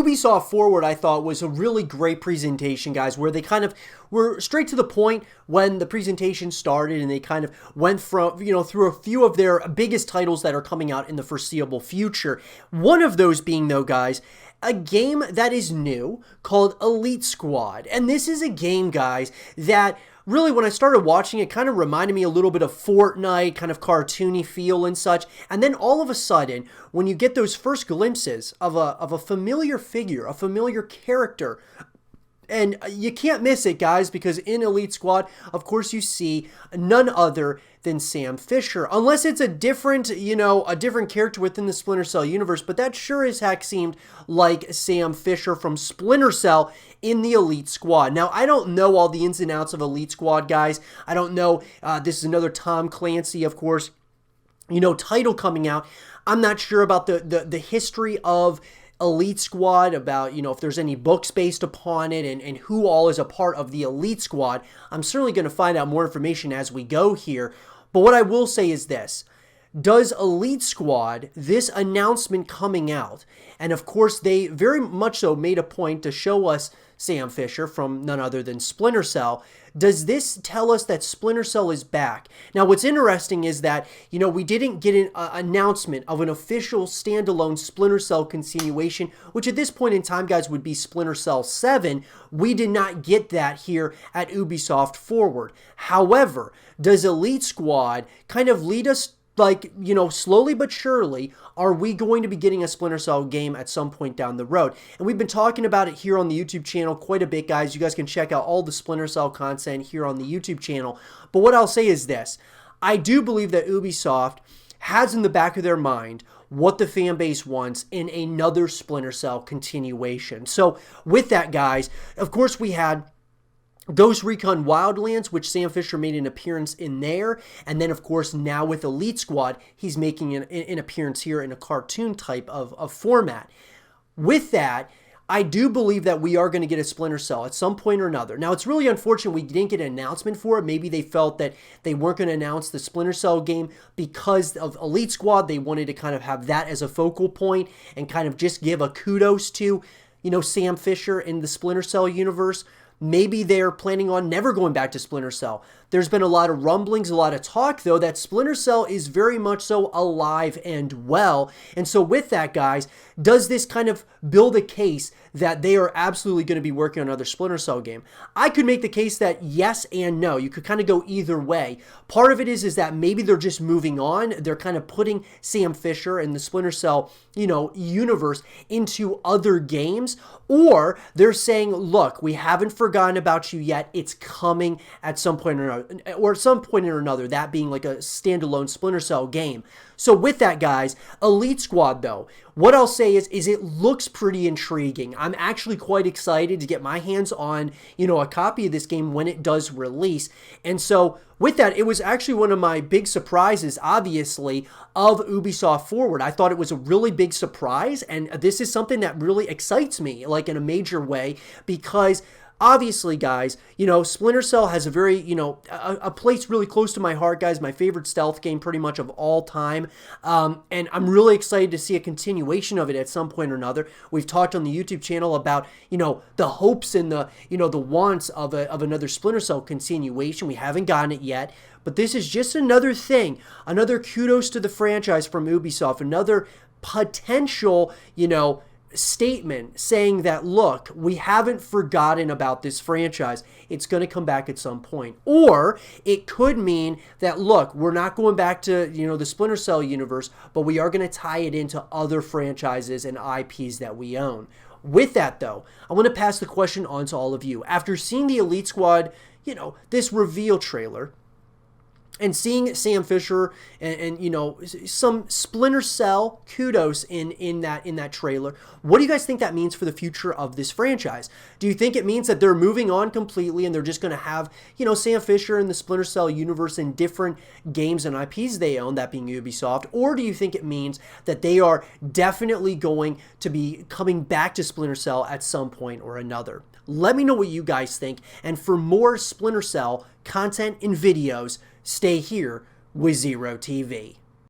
Ubisoft Forward, I thought, was a really great presentation, guys, where they kind of were straight to the point when the presentation started, and they kind of went from, through a few of their biggest titles that are coming out in the foreseeable future. One of those being, though, guys, a game that is new called Elite Squad. And this is a game, guys, that really, when I started watching it, kind of reminded me a little bit of Fortnite, kind of cartoony feel and such. And then all of a sudden, when you get those first glimpses of a familiar figure, a familiar character, and you can't miss it, guys, because in Elite Squad, of course, you see none other than Sam Fisher. Unless it's a different, a different character within the Splinter Cell universe, but that sure as heck seemed like Sam Fisher from Splinter Cell in the Elite Squad. Now, I don't know all the ins and outs of Elite Squad, guys. I don't know. This is another Tom Clancy, of course, title coming out. I'm not sure about the history of Elite Squad, about, if there's any books based upon it, and who all is a part of the Elite Squad. I'm certainly going to find out more information as we go here. But what I will say is this. Does Elite Squad, this announcement coming out, and of course they very much so made a point to show us Sam Fisher from none other than Splinter Cell, does this tell us that Splinter Cell is back? Now, what's interesting is that, we didn't get an announcement of an official standalone Splinter Cell continuation, which at this point in time, guys, would be Splinter Cell 7. We did not get that here at Ubisoft Forward. However, does Elite Squad kind of lead us, slowly but surely, are we going to be getting a Splinter Cell game at some point down the road? And we've been talking about it here on the YouTube channel quite a bit, guys. You guys can check out all the Splinter Cell content here on the YouTube channel. But what I'll say is this. I do believe that Ubisoft has in the back of their mind what the fan base wants in another Splinter Cell continuation. So with that, guys, of course we had Ghost Recon Wildlands, which Sam Fisher made an appearance in there. And then, of course, now with Elite Squad, he's making an appearance here in a cartoon type of format. With that, I do believe that we are going to get a Splinter Cell at some point or another. Now, it's really unfortunate we didn't get an announcement for it. Maybe they felt that they weren't going to announce the Splinter Cell game because of Elite Squad. They wanted to kind of have that as a focal point and kind of just give a kudos to, Sam Fisher in the Splinter Cell universe. Maybe they're planning on never going back to Splinter Cell. There's been a lot of rumblings, a lot of talk, though, that Splinter Cell is very much so alive and well. And so with that, guys, does this kind of build a case that they are absolutely going to be working on another Splinter Cell game? I could make the case that yes and no. You could kind of go either way. Part of it is that maybe they're just moving on. They're kind of putting Sam Fisher and the Splinter Cell, universe into other games. Or they're saying, look, we haven't forgotten about you yet. It's coming at some point or another, that being like a standalone Splinter Cell game. So with that, guys, Elite Squad, though, what I'll say is it looks pretty intriguing. I'm actually quite excited to get my hands on, a copy of this game when it does release. And so with that, it was actually one of my big surprises, obviously, of Ubisoft Forward. I thought it was a really big surprise, and this is something that really excites me, like in a major way, because obviously, guys, Splinter Cell has a very, a place really close to my heart, guys. My favorite stealth game pretty much of all time. And I'm really excited to see a continuation of it at some point or another. We've talked on the YouTube channel about, the hopes and the, the wants of another Splinter Cell continuation. We haven't gotten it yet. But this is just another thing, another kudos to the franchise from Ubisoft, another potential, statement saying that, look, we haven't forgotten about this franchise. It's going to come back at some point. Or it could mean that, look, we're not going back to, the Splinter Cell universe, but we are going to tie it into other franchises and IPs that we own. With that, though, I want to pass the question on to all of you. After seeing the Elite Squad, this reveal trailer, and seeing Sam Fisher and some Splinter Cell kudos in that trailer, what do you guys think that means for the future of this franchise? Do you think it means that they're moving on completely and they're just going to have, Sam Fisher and the Splinter Cell universe in different games and IPs they own, that being Ubisoft? Or do you think it means that they are definitely going to be coming back to Splinter Cell at some point or another? Let me know what you guys think. And for more Splinter Cell content and videos, stay here with Zero TV.